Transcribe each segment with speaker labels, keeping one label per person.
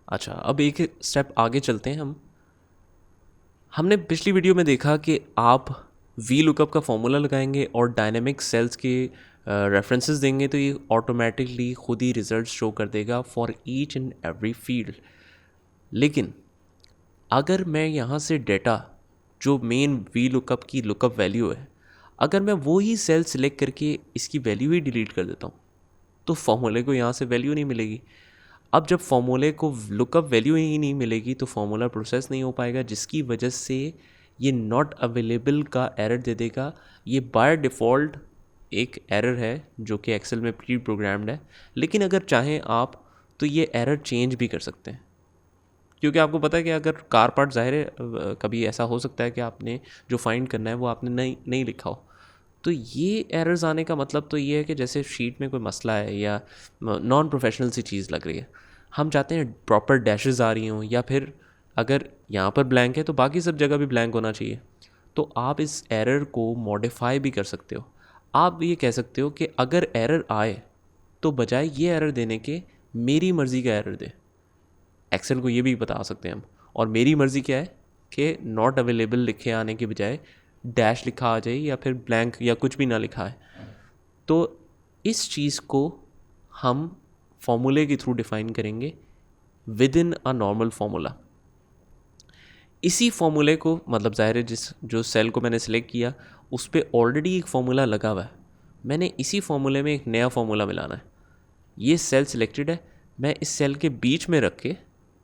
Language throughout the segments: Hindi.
Speaker 1: अच्छा, अब एक स्टेप आगे चलते हैं हम। हमने पिछली वीडियो में देखा कि आप वी लुकअप का फॉर्मूला लगाएंगे और डायनेमिक सेल्स के रेफरेंसेस देंगे तो ये ऑटोमेटिकली खुद ही रिजल्ट शो कर देगा for each and every field. लेकिन अगर मैं यहाँ से डेटा जो मेन वी लुकअप की लुकअप वैल्यू है, अगर मैं वो ही सेल सिलेक्ट करके इसकी वैल्यू ही डिलीट कर देता हूँ तो फॉर्मूले को यहाँ से वैल्यू नहीं मिलेगी। अब जब फॉर्मूले को लुकअप वैल्यू ही नहीं मिलेगी तो फॉर्मूला प्रोसेस नहीं हो पाएगा, जिसकी वजह से ये नॉट अवेलेबल का एरर दे देगा। ये बाय डिफ़ॉल्ट एक एरर है जो कि एक्सेल में प्री प्रोग्राम्ड है, लेकिन अगर चाहें आप तो ये एरर चेंज भी कर सकते हैं, क्योंकि आपको पता है कि अगर कार पार्ट ज़ाहिर है कभी ऐसा हो सकता है कि आपने जो फाइंड करना है वो आपने नहीं लिखा हो। तो ये एरर्स आने का मतलब तो ये है कि जैसे शीट में कोई मसला है या नॉन प्रोफेशनल सी चीज़ लग रही है, हम चाहते हैं प्रॉपर डैशेस आ रही हों, या फिर अगर यहाँ पर ब्लैंक है तो बाकी सब जगह भी ब्लैंक होना चाहिए। तो आप इस एरर को मॉडिफाई भी कर सकते हो। आप ये कह सकते हो कि अगर एरर आए तो बजाय ये एरर देने के मेरी मर्ज़ी का एरर दे। एक्सेल को ये भी बता सकते हैं हम। और मेरी मर्ज़ी क्या है कि नॉट अवेलेबल लिखे आने के बजाय डैश लिखा आ जाए या फिर ब्लैंक या कुछ भी ना लिखा है। तो इस चीज़ को हम फॉर्मूले के थ्रू डिफ़ाइन करेंगे with in a normal formula. इसी फॉर्मूले को मतलब ज़ाहिर है जिस जो सेल को मैंने सेलेक्ट किया उस पर ऑलरेडी एक फार्मूला लगा हुआ है, मैंने इसी फार्मूले में एक नया फार्मूला मिलाना है। ये सेल सिलेक्टेड है, मैं इस सेल के बीच में रख के,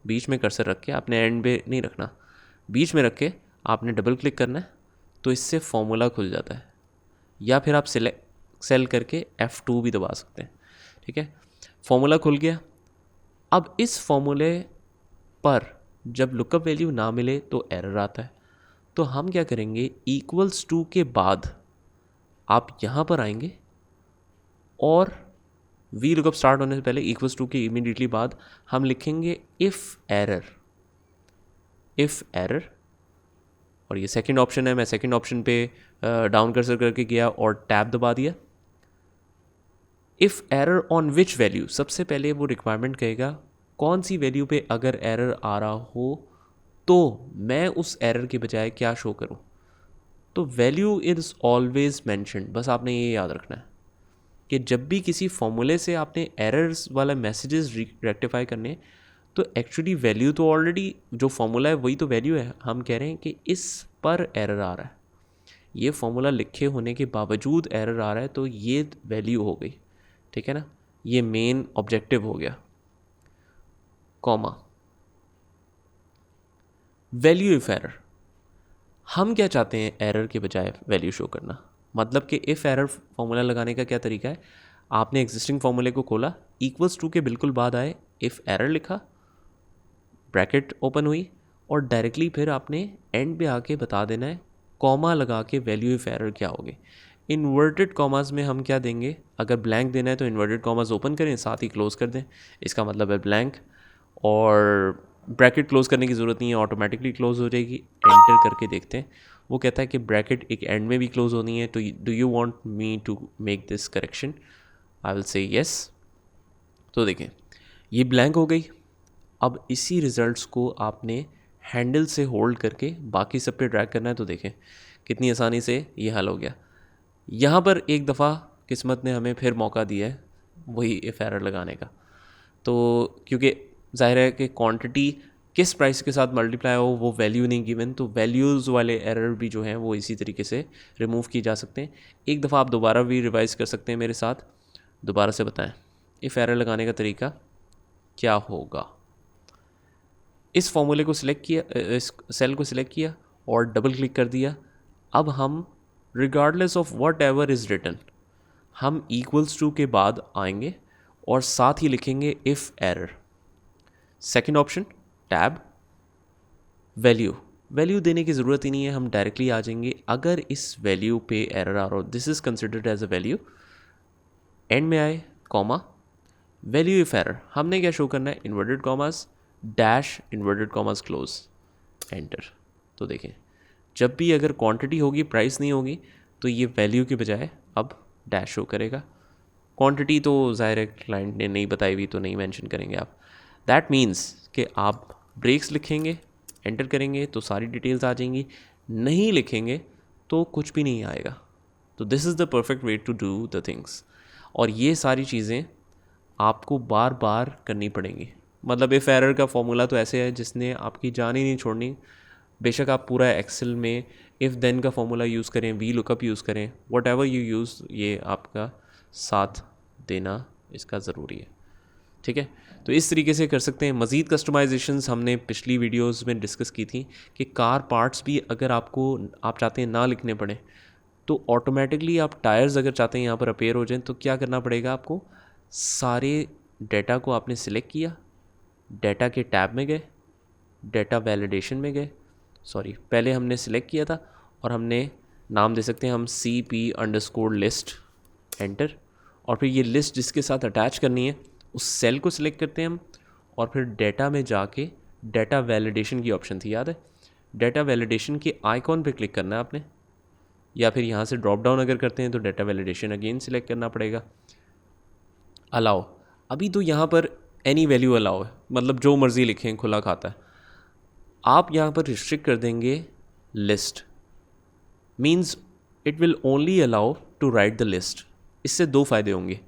Speaker 1: बीच में कर्सर रख के, आपने एंड पे नहीं रखना, बीच में रख के आपने डबल क्लिक करना है तो इससे फॉर्मूला खुल जाता है। या फिर आप सेल करके F2 भी दबा सकते हैं। ठीक है, फॉर्मूला खुल गया। अब इस फॉर्मूले पर जब लुकअप वैल्यू ना मिले तो एरर आता है। तो हम क्या करेंगे, इक्वल्स टू के बाद आप यहाँ पर आएंगे और वी लुकअप स्टार्ट होने से पहले इक्वल्स टू के इमीडिएटली बाद हम लिखेंगे इफ़ एरर। और ये सेकंड ऑप्शन है, मैं सेकंड ऑप्शन पे डाउन कर्सर करके गया और टैब दबा दिया। If error on which value, सबसे पहले वो रिक्वायरमेंट कहेगा कौन सी वैल्यू पे अगर एरर आ रहा हो तो मैं उस एरर के बजाय क्या शो करूं। तो वैल्यू इज़ ऑलवेज मैंशनड, बस आपने ये याद रखना है कि जब भी किसी फॉर्मूले से आपने एरर्स वाला मैसेजेस रेक्टिफाई करने, तो एक्चुअली वैल्यू तो ऑलरेडी जो फॉर्मूला है वही तो वैल्यू है। हम कह रहे हैं कि इस पर एरर आ रहा है, ये फॉर्मूला लिखे होने के बावजूद एरर आ रहा है तो ये वैल्यू हो गई। ठीक है ना, ये मेन ऑब्जेक्टिव हो गया। कॉमा वैल्यू इफ एरर, हम क्या चाहते हैं एरर के बजाय वैल्यू शो करना। मतलब कि इफ़ एरर फॉर्मूला लगाने का क्या तरीका है, आपने एग्जिस्टिंग फॉर्मूले को खोला, इक्वल्स टू के बिल्कुल बाद आए इफ़ एरर लिखा, ब्रैकेट ओपन हुई और डायरेक्टली फिर आपने एंड पे आके बता देना है कॉमा लगा के वैल्यू इफ एरर क्या होगी। इन्वर्टेड कॉमास में हम क्या देंगे, अगर ब्लैंक देना है तो इन्वर्टेड कॉमास ओपन करें साथ ही क्लोज कर दें, इसका मतलब है ब्लैंक। और ब्रैकेट क्लोज करने की ज़रूरत नहीं है, ऑटोमेटिकली क्लोज हो जाएगी। एंटर करके देखते हैं, वो कहता है कि ब्रैकेट एक एंड में भी क्लोज होनी है, तो do you want me to make this correction. I will say yes. तो देखें ये ब्लैंक हो गई। अब इसी रिज़ल्ट्स को आपने हैंडल से होल्ड करके बाकी सब पे ड्रैग करना है, तो देखें कितनी आसानी से ये हल हो गया। यहाँ पर एक दफ़ा किस्मत ने हमें फिर मौका दिया है वही इफ़ एरर लगाने का। तो क्योंकि ज़ाहिर है कि क्वांटिटी किस प्राइस के साथ मल्टीप्लाई हो वो वैल्यू नहीं गिवन, तो वैल्यूज़ वाले एरर भी जो हैं वो इसी तरीके से रिमूव किए जा सकते हैं। एक दफ़ा आप दोबारा भी रिवाइज़ कर सकते हैं मेरे साथ, दोबारा से बताएं इफ़ एरर लगाने का तरीका क्या होगा। इस फॉर्मूले को सिलेक्ट किया, इस सेल को सिलेक्ट किया और डबल क्लिक कर दिया। अब हम regardless of whatever is written, हम इक्वल्स टू के बाद आएंगे और साथ ही लिखेंगे if error. Second option tab, value देने की ज़रूरत ही नहीं है, हम डायरेक्टली आ जाएंगे। अगर इस वैल्यू पे एरर आ रहा हो, this is considered as a value. End में आए कॉमा, वैल्यू इफ एरर, हमने क्या शो करना है, inverted commas dash inverted commas close, enter. तो देखें जब भी अगर क्वांटिटी होगी प्राइस नहीं होगी तो ये वैल्यू के बजाय अब डैश शो करेगा। क्वांटिटी तो ज़ाहिर है क्लाइंट ने नहीं बताई हुई तो नहीं मेंशन करेंगे आप। दैट मीन्स कि आप ब्रेक्स लिखेंगे, एंटर करेंगे तो सारी डिटेल्स आ जाएंगी, नहीं लिखेंगे तो कुछ भी नहीं आएगा। तो this is the perfect way to do the things. और ये सारी चीज़ें आपको बार बार करनी पड़ेंगी। मतलब इफ़ एरर का फॉर्मूला तो ऐसे है जिसने आपकी जान ही नहीं छोड़नी। बेशक आप पूरा एक्सेल में इफ़ देन का फॉर्मूला यूज़ करें, वी लुकअप यूज़ करें, वट एवर यू यूज़, ये आपका साथ देना इसका ज़रूरी है। ठीक है, तो इस तरीके से कर सकते हैं। मज़ीद कस्टमाइजेशंस हमने पिछली वीडियोस में डिस्कस की थी कि कार पार्ट्स भी अगर आप चाहते हैं ना लिखने पड़े तो ऑटोमेटिकली आप टायर्स अगर चाहते हैं यहाँ पर अपेयर हो जाएं तो क्या करना पड़ेगा आपको, सारे डेटा को आपने सिलेक्ट किया, डेटा के टैब में गए, डेटा वैलिडेशन में गए, सॉरी पहले हमने सिलेक्ट किया था और हमने नाम दे सकते हैं हम CP_list, एंटर, और फिर ये लिस्ट जिसके साथ अटैच करनी है उस सेल को सिलेक्ट करते हैं हम, और फिर डेटा में जाके डेटा वैलिडेशन की ऑप्शन थी, याद है, डेटा वैलिडेशन के आइकॉन पे क्लिक करना है आपने, या फिर यहाँ से ड्रॉप डाउन अगर करते हैं तो डेटा वैलिडेशन अगेन सिलेक्ट करना पड़ेगा। अलाउ, अभी तो यहाँ पर एनी वैल्यू अलाउ है, मतलब जो मर्ज़ी लिखें खुला खाता है। आप यहाँ पर रिस्ट्रिक्ट कर देंगे list, means it will only allow to write the list. इससे दो फ़ायदे होंगे,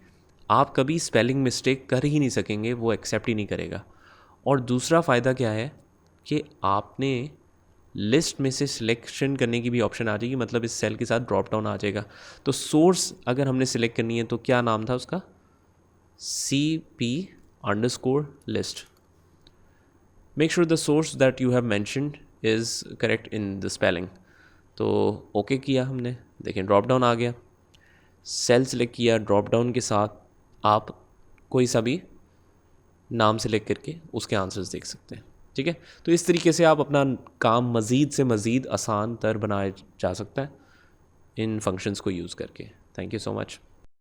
Speaker 1: आप कभी स्पेलिंग मिस्टेक कर ही नहीं सकेंगे, वो एक्सेप्ट ही नहीं करेगा। और दूसरा फ़ायदा क्या है कि आपने लिस्ट में से सिलेक्शन करने की भी ऑप्शन आ जाएगी, मतलब इस सेल के साथ ड्रॉप डाउन आ जाएगा। तो सोर्स अगर हमने सिलेक्ट करनी है तो क्या नाम था उसका, CP_list। Make sure the source that you have mentioned is correct in the spelling. तो ओके किया हमने, देखें ड्रॉप डाउन आ गया, सेल सिलेक्ट किया, ड्रॉप डाउन के साथ आप कोई सा भी नाम सिलेक्ट करके उसके आंसर्स देख सकते हैं। ठीक है, तो इस तरीके से आप अपना काम मज़ीद से मज़ीद आसान तर बनाया जा सकता है इन फंक्शंस को यूज़ करके। Thank you so much.